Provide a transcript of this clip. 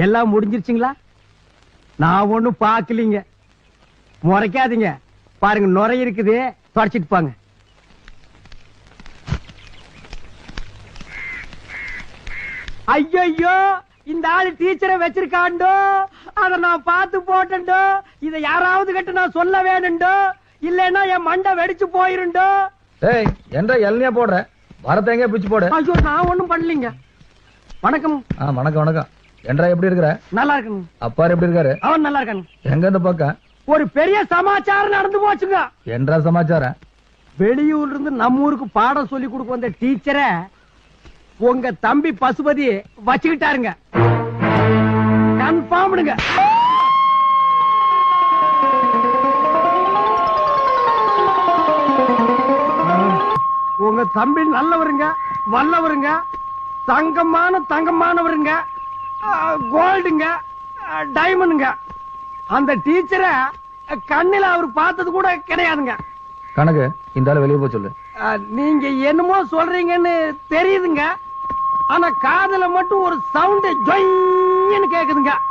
எல்லாம் முடிஞ்சிருச்சுங்களா? நான் ஒண்ணும் பாக்கலீங்க. முறைக்காதீங்க. பாருங்க நுரை இருக்குது, தொடச்சிட்டு பாங்க. ஐயோ, இந்த ஆளு டீச்சரை வச்சிருக்காண்டோ, அத நான் பார்த்து போட்டோ. இத யாராவது கிட்ட நான் சொல்ல வேணுண்டோ, இல்லன்னா என் மண்டை வெடிச்சு போயிருண்டோ. ஏய், என்ற எல்லையா போடுற வரத்தேங்க பிச்சு போடு. ஐயோ, நான் ஒண்ணும் பண்ணலீங்க. வணக்கம். வணக்கம் வணக்கம். என்றா எப்படி இருக்கிற? நல்லா இருக்குங்க. அப்பாரு எப்படி இருக்காரு? அவன் நல்லா இருக்காங்க. எங்க இந்த பக்கம் ஒரு பெரிய சமாச்சாரம் நடந்து போச்சுங்க. என்றா சமாச்சாரம்? வெளியூர்ல இருந்து நம்ம ஊருக்கு பாடம் சொல்லி கொடுக்க வந்த டீச்சரை உங்க தம்பி பசுபதி வச்சுக்கிட்டாருங்க. கன்ஃபார்ம்டுங்க. உங்க தம்பி நல்லவருங்க, வல்லவருங்க, தங்கமானவருங்க, கோல்டுங்க, டைமண்டுங்க. அந்த டீச்சரை கண்ணில அவர் பார்த்தது கூட கிடையாதுங்க. கணக்கு இந்த ஆளு வெளியே போய் சொல்லு. நீங்க என்னமோ சொல்றீங்கன்னு தெரியுதுங்க, ஆனா காதுல மட்டும் ஒரு சவுண்ட் ஜொய்ன்னு கேக்குதுங்க.